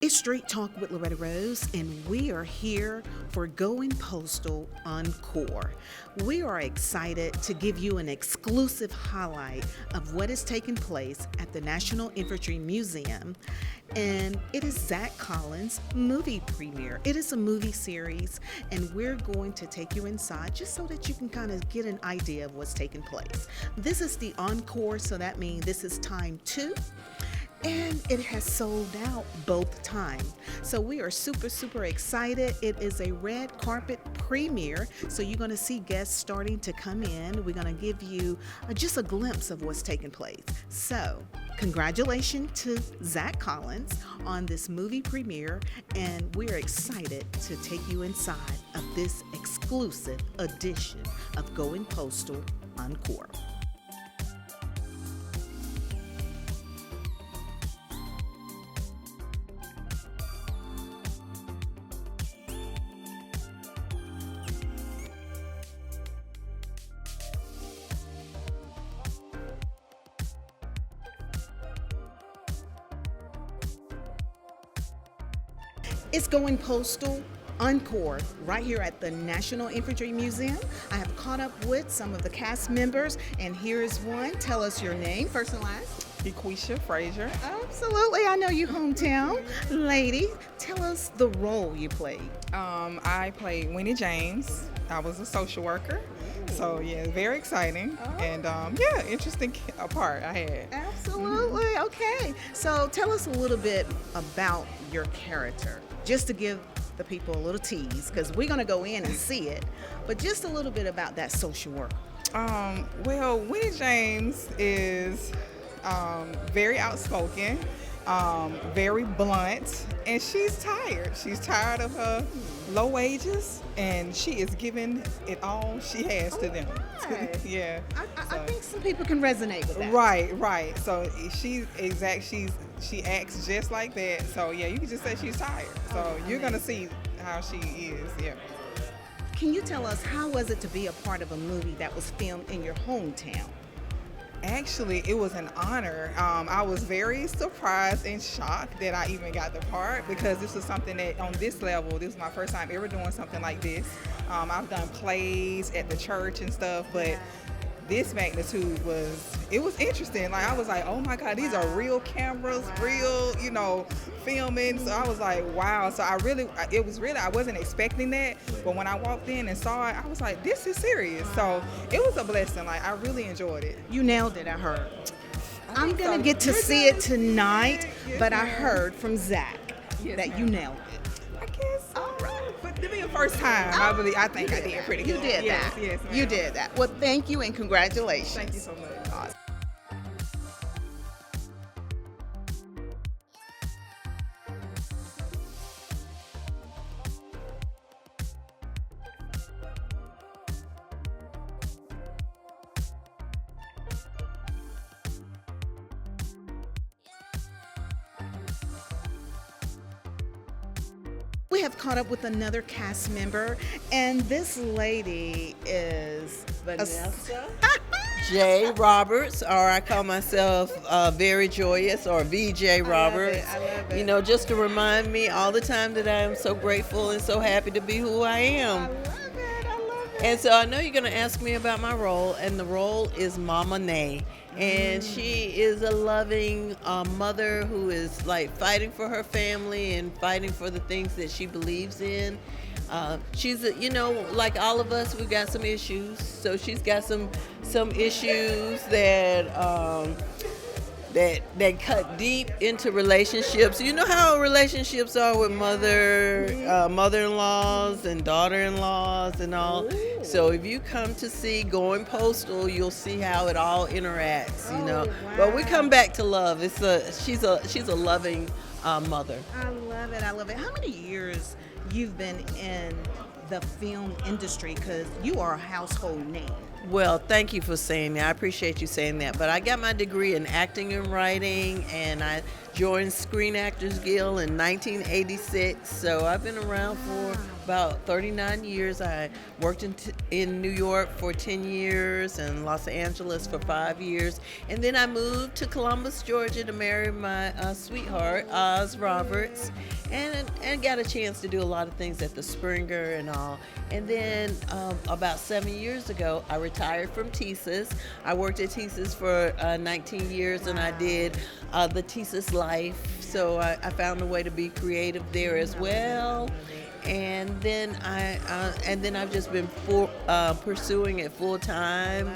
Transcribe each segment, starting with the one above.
It's Street Talk with Loretta Rose, and we are here for Going Postal Encore. We are excited to give you an exclusive highlight of what is taking place at the National Infantry Museum, and it is Zach Collins' movie premiere. It is a movie series, and we're going to take you inside just so that you can kind of get an idea of what's taking place. This is the encore, so that means this is time 2. And it has sold out both times. So we are super excited. It is a red carpet premiere. So you're going to see guests starting to come in. We're going to give you just a glimpse of what's taking place. So congratulations to Zach Collins on this movie premiere. And we're excited to take you inside of this exclusive edition of Going Postal Encore. It's Going Postal Encore right here at the National Infantry Museum. I have caught up with some of the cast members, and here is one. Tell us your name, first and last. Equisha Frazier. Absolutely, I know you hometown lady. Tell us the role you played. I played Winnie James. I was a social worker. So yeah, very exciting and interesting part I had. Absolutely. Okay. So tell us a little bit about your character, just to give the people a little tease, because we're going to go in and see it, but just a little bit about that social work. Well, Winnie James is very outspoken, very blunt, and she's tired. She's tired of her low wages, and she is giving it all she has to them. Right. Yeah. I think some people can resonate with that. Right. So she acts just like that. So yeah, you can just say she's tired. So you're gonna see how she is. Yeah. Can you tell us, how was it to be a part of a movie that was filmed in your hometown? Actually, it was an honor. I was very surprised and shocked that I even got the part, because this was something that on this level, this was my first time ever doing something like this. I've done plays at the church and stuff, but this magnitude was interesting. Like, I was like, oh my God, these are real cameras, real, filming. So I was like, wow. So I wasn't expecting that. But when I walked in and saw it, I was like, this is serious. So it was a blessing. Like, I really enjoyed it. You nailed it, I heard. I'm going to get to see it tonight, but I heard from Zach that you nailed it. I guess. All right. But to be the first time, I think I did pretty good. You did that. Yes, you did that. Well, thank you and congratulations. Thank you so much. Awesome. We have caught up with another cast member, and this lady is Vanessa J. Roberts, or I call myself Very Joyous, or VJ Roberts. I love it. Just to remind me all the time that I am so grateful and so happy to be who I am. I love it. And so I know you're going to ask me about my role, and the role is Mama Nay. And she is a loving mother who is like fighting for her family and fighting for the things that she believes in. She's, like all of us, we've got some issues. So she's got some issues that cut deep into relationships. You know how relationships are with mother-in-laws and daughter-in-laws and all. Ooh. So if you come to see Going Postal, you'll see how it all interacts. Wow. But we come back to love. She's a loving mother. I love it. How many years you've been in the film industry? Because you are a household name. Well, thank you for saying that. I appreciate you saying that. But I got my degree in acting and writing, and I joined Screen Actors Guild in 1986. So I've been around for about 39 years. I worked in New York for 10 years and Los Angeles for 5 years. And then I moved to Columbus, Georgia to marry my sweetheart, Oz Roberts, and got a chance to do a lot of things at the Springer and all. And then about 7 years ago, I retired from TSIS. I worked at TSIS for 19 years, and I did the TSIS Life. So I found a way to be creative there as well. And then I've just been pursuing it full time.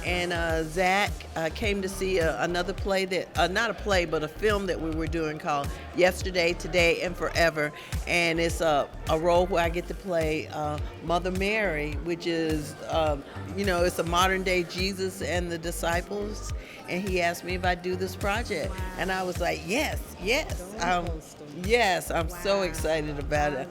And Zach came to see another play that not a play but a film that we were doing called Yesterday, Today, and Forever. And it's a role where I get to play Mother Mary, which is it's a modern day Jesus and the disciples. And he asked me if I'd do this project, and I was like, yes. I'm so excited about it.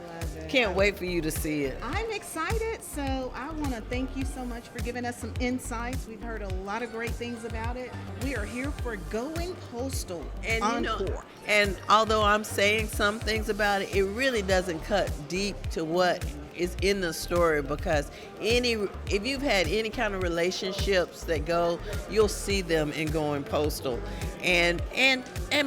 Can't wait for you to see it. I'm excited, so I want to thank you so much for giving us some insights. We've heard a lot of great things about it. We are here for Going Postal Encore. And although I'm saying some things about it, it really doesn't cut deep to what is in the story, because if you've had any kind of relationships that go, you'll see them in Going Postal, and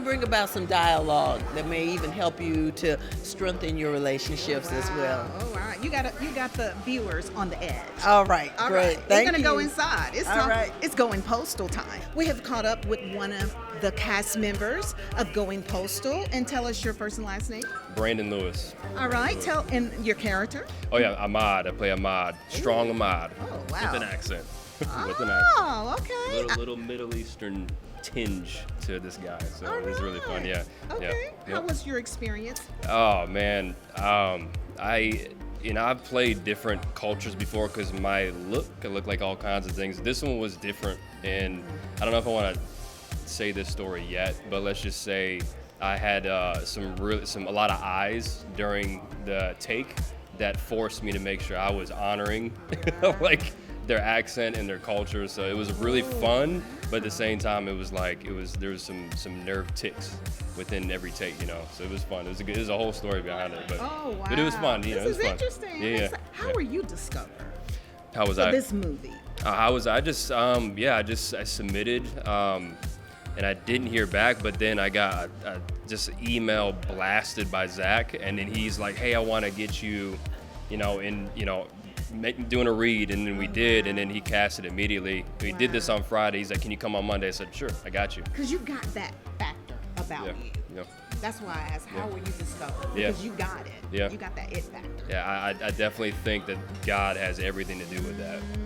bring about some dialogue that may even help you to strengthen your relationships as well. All right, you got the viewers on the edge. All right, All great. right. Thank We're gonna you. go inside. Right. It's Going Postal time. We have caught up with one of the cast members of Going Postal, and tell us your first and last name. Brandon Lewis. All right, and your character. Oh yeah, Ahmad. I play Ahmad. Strong Ahmad. Oh wow. With an accent. With an accent. Oh, okay. Little Middle Eastern tinge to this guy. So All it was really fun. Yeah. Okay. Yeah. How was your experience? Oh man. I've played different cultures before because my look could look like all kinds of things. This one was different, and I don't know if I want to say this story yet, but let's just say I had a lot of eyes during the take that forced me to make sure I was honoring like their accent and their culture. So it was really fun, but at the same time there was some nerve ticks within every take, So it was fun. It was a whole story behind it, but Oh wow. but it was fun. This it was is fun. interesting. Yeah. How were you discovered How was for I? this movie? I submitted, and I didn't hear back, but then I got just email blasted by Zach, and then he's like, hey, I want to get you, doing a read, and then we did, and then he cast it immediately. We did this on Friday. He's like, can you come on Monday? I said, sure, I got you. Because you got that factor about Yeah, you. yeah. That's why I asked, how were you discovered? Yeah. Because you got it. Yeah. You got that it factor. Yeah, I definitely think that God has everything to do with that. Wow.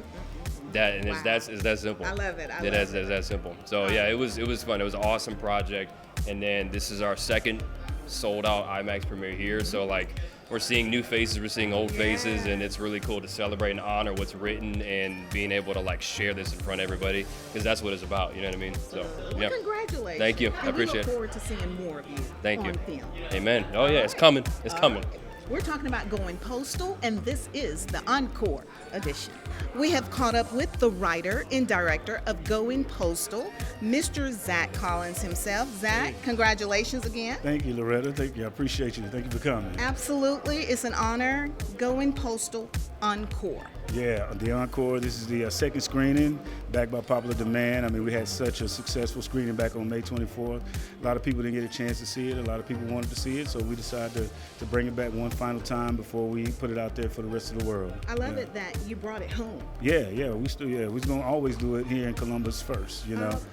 It's that simple. I love it. It's that simple. So yeah, it was fun. It was an awesome project, and then this is our second sold out IMAX premiere here. So like, we're seeing new faces, we're seeing old faces, and it's really cool to celebrate and honor what's written and being able to like share this in front of everybody, because that's what it's about. You know what I mean? So Well, yeah. congratulations. Thank you. And I appreciate we it. look forward to seeing more of you Thank on you. film. Amen. Oh yeah, it's coming. It's coming. We're talking about Going Postal, and this is the Encore edition. We have caught up with the writer and director of Going Postal, Mr. Zach Collins himself. Zach, congratulations again. Thank you, Loretta. Thank you. I appreciate you. Thank you for coming. Absolutely. It's an honor. Going Postal Encore. Yeah, the Encore. This is the second screening, backed by popular demand. I mean, we had such a successful screening back on May 24th. A lot of people didn't get a chance to see it. A lot of people wanted to see it, so we decided to bring it back one final time before we put it out there for the rest of the world. I love it that you brought it home. Yeah, we're gonna always do it here in Columbus first,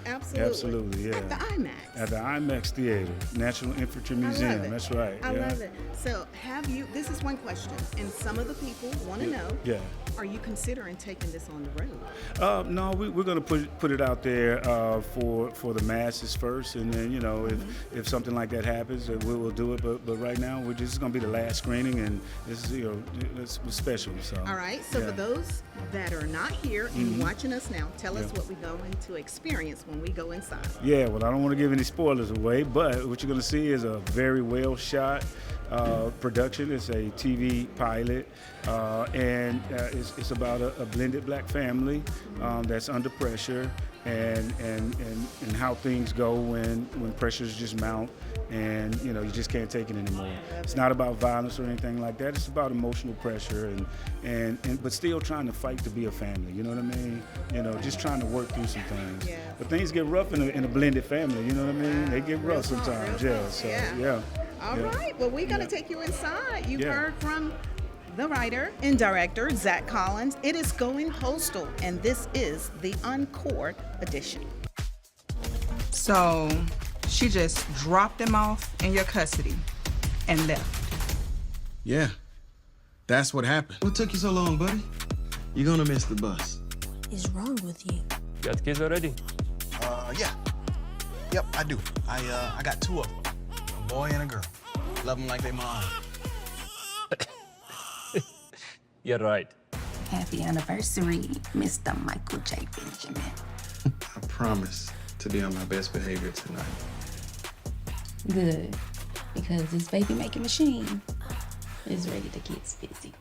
Absolutely. yeah. At the IMAX. At the IMAX Theater, National Infantry Museum. I love it. That's right. I love it. So this is one question, and some of the people want to know, Yeah. are you considering taking this on the road? No, we're going to put it out there for the masses first, and then if something like that happens, we'll do it. But right now, this is going to be the last screening, and this is it's special. So. All right. So yeah. for those that are not here and watching us now, tell us what we're going to experience when we go inside. Yeah. Well, I don't want to give any spoilers away, but what you're going to see is a very well shot production. It's a TV pilot, and it's about a blended black family that's under pressure, and how things go when pressures just mount, and you just can't take it anymore. It's not about violence or anything like that. It's about emotional pressure and but still trying to fight to be a family. You know what I mean? Just trying to work through some things. Yeah. But things get rough in a blended family. You know what I mean? They get rough sometimes. Yeah. So yeah. All right. Well, we're going to take you inside. You've Yeah. heard from the writer and director, Zach Collins. It is Going Postal, and this is the Encore edition. So she just dropped him off in your custody and left. Yeah, that's what happened. What took you so long, buddy? You're gonna miss the bus. What is wrong with you? Got the kids already? Yeah. Yep, I do. I got 2 of them, a boy and a girl. Love them like they mine. You're right. Happy anniversary, Mr. Michael J. Benjamin. I promise to be on my best behavior tonight. Good, because this baby making machine is ready to get busy.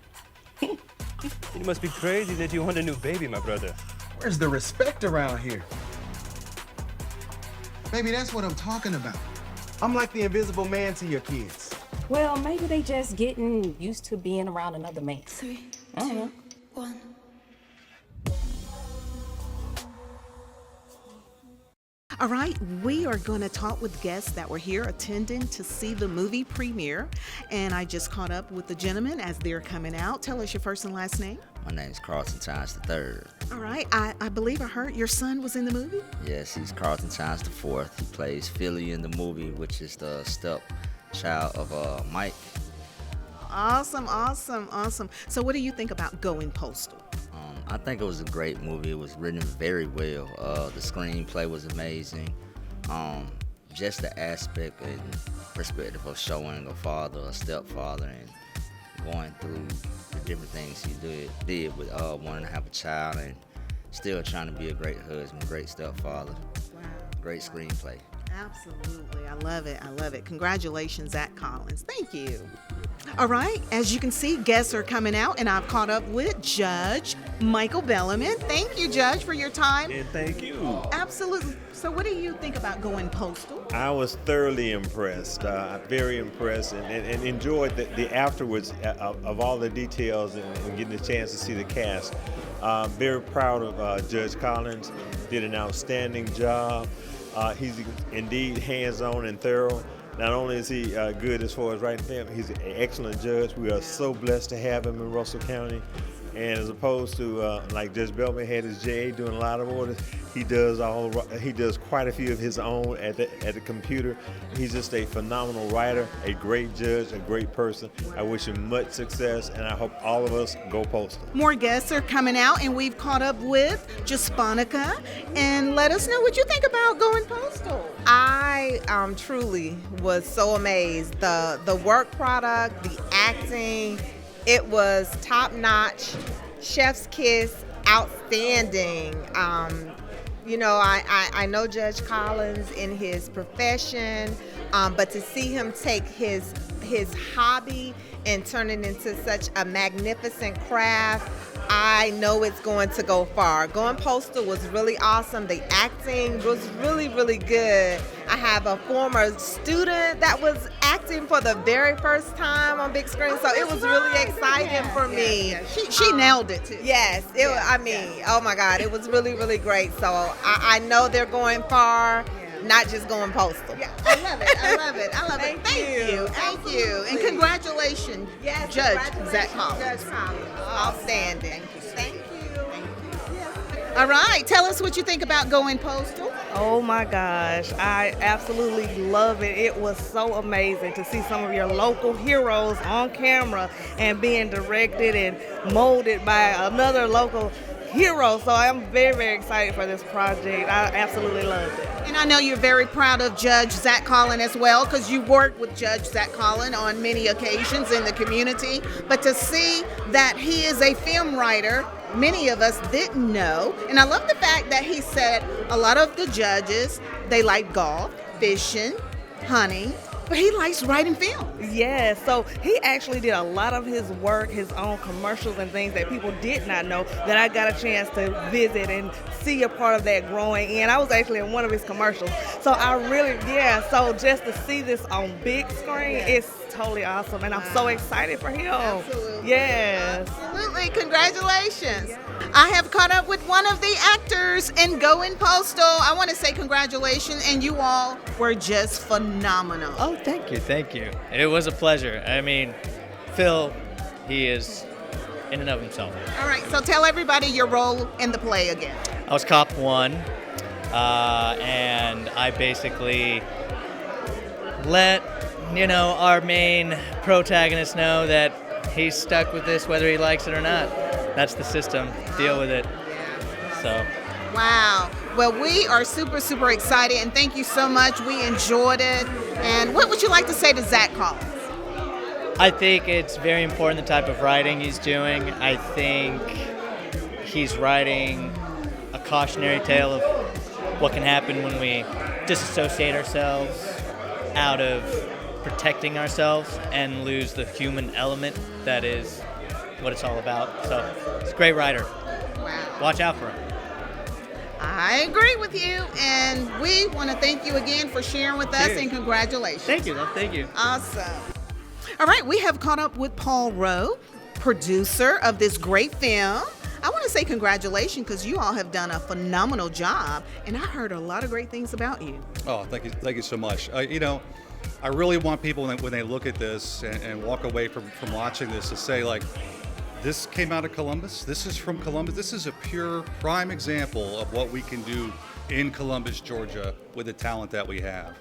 It must be crazy that you want a new baby, my brother. Where's the respect around here? Maybe that's what I'm talking about. I'm like the invisible man to your kids. Well, maybe they just getting used to being around another man. 3, I don't 2, know. 1. All right, we are going to talk with guests that were here attending to see the movie premiere. And I just caught up with the gentlemen as they're coming out. Tell us your first and last name. My name's Carlton Chines III. All right, I believe I heard your son was in the movie. Yes, he's Carlton Chines IV. He plays Philly in the movie, which is the stepchild of Mike. Awesome. So what do you think about Going Postal? I think it was a great movie. It was written very well. The screenplay was amazing. Just the aspect and perspective of showing a father, a stepfather, and going through the different things he did with wanting to have a child and still trying to be a great husband, great stepfather. Wow. Great screenplay. Absolutely. I love it. Congratulations, Zach Collins. Thank you. All right. As you can see, guests are coming out, and I've caught up with Judge Michael Bellarmine. Thank you, Judge, for your time. And thank you. Absolutely. So what do you think about Going Postal? I was thoroughly impressed, very impressed, and enjoyed the afterwards of all the details and getting the chance to see the cast. Very proud of Judge Collins. Did an outstanding job. He's indeed hands-on and thorough. Not only is he good as far as writing film, he's an excellent judge. We are so blessed to have him in Russell County. And as opposed to like Judge Bellarmine had his JA doing a lot of orders, he does quite a few of his own at the computer. He's just a phenomenal writer, a great judge, a great person. I wish him much success, and I hope all of us go Postal. More guests are coming out, and we've caught up with Jasponica. And let us know what you think about Going Postal. I truly was so amazed. The work product, the acting, it was top notch, chef's kiss, outstanding. I know Judge Collins in his profession, but to see him take his hobby and turn it into such a magnificent craft, I know it's going to go far. Going Postal was really awesome. The acting was really, really good. I have a former student that was acting for the very first time on big screen, so it was really exciting for me. She nailed it too. Yes, oh my God, it was really, really great. So I know they're going far, not just going Postal. Yeah, I love it. Thank you. And congratulations, Yes, Judge congratulations, Zach Collins. Judge Collins. Outstanding. Thank you. All right, tell us what you think about Going Postal. Oh my gosh, I absolutely love it. It was so amazing to see some of your local heroes on camera and being directed and molded by another local hero. So I'm very, very excited for this project. I absolutely loved it. And I know you're very proud of Judge Zach Collins as well, because you worked with Judge Zach Collins on many occasions in the community. But to see that he is a film writer, many of us didn't know. And I love the fact that he said a lot of the judges, they like golf, fishing, hunting, But he likes writing film. Yes, so he actually did a lot of his work, his own commercials and things that people did not know that I got a chance to visit and see a part of that growing in. I was actually in one of his commercials. So I really, so just to see this on big screen, it's totally awesome. And I'm so excited for him. Absolutely. Yes. Absolutely. Congratulations. I have caught up with one of the actors in Going Postal. I want to say congratulations, and you all were just phenomenal. Oh, thank you, thank you. It was a pleasure. I mean, Phil, he is in and of himself. All right, so tell everybody your role in the play again. I was Cop 1, and I basically let, our main protagonist know that he's stuck with this whether he likes it or not. That's the system. Deal with it. So. Wow. Well, we are super, super excited, and thank you so much. We enjoyed it. And what would you like to say to Zach Collins? I think it's very important the type of writing he's doing. I think he's writing a cautionary tale of what can happen when we disassociate ourselves out of protecting ourselves and lose the human element that is what it's all about. So it's a great writer. Wow. Watch out for him. I agree with you, and we want to thank you again for sharing with us, and congratulations. Thank you, love. Thank you. Awesome. All right, we have caught up with Paul Rowe, producer of this great film. I want to say congratulations because you all have done a phenomenal job, and I heard a lot of great things about you. Oh, thank you so much. I really want people when they look at this and walk away from watching this to say, like, this came out of Columbus. This is from Columbus. This is a pure prime example of what we can do in Columbus, Georgia, with the talent that we have.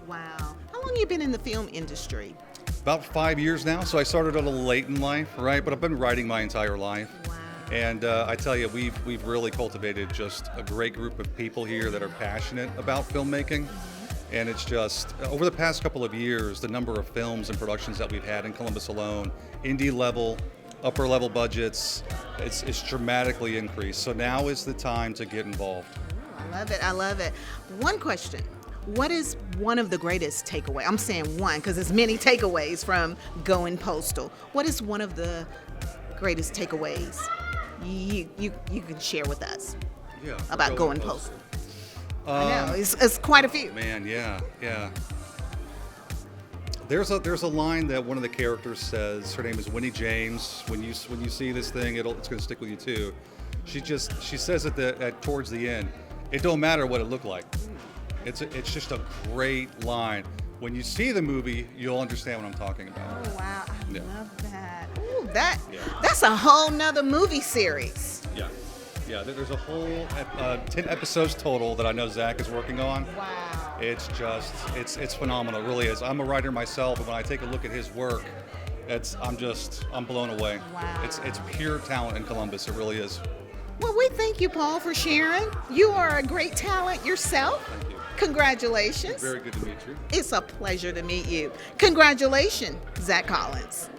Wow. How long have you been in the film industry? About 5 years now. So I started a little late in life, right? But I've been writing my entire life. Wow. And I tell you, we've really cultivated just a great group of people here that are passionate about filmmaking. And it's just, over the past couple of years, the number of films and productions that we've had in Columbus alone, indie level, upper level budgets, it's dramatically increased. So now is the time to get involved. I love it. I love it. One question. What is one of the greatest takeaways? I'm saying one because there's many takeaways from Going Postal. What is one of the greatest takeaways you can share with us about Going Postal? I know, it's quite a few. Man, yeah. There's a line that one of the characters says. Her name is Winnie James. When you see this thing, it's going to stick with you too. She says at towards the end, it don't matter what it looked like. It's just a great line. When you see the movie, you'll understand what I'm talking about. Oh wow, I love that. Ooh, that's a whole nother movie series. Yeah, there's a whole 10 episodes total that I know Zach is working on. Wow. It's phenomenal, it really is. I'm a writer myself, and when I take a look at his work, I'm blown away. Wow. It's pure talent in Columbus, it really is. Well, we thank you, Paul, for sharing. You are a great talent yourself. Thank you. Congratulations. Very good to meet you. It's a pleasure to meet you. Congratulations, Zach Collins.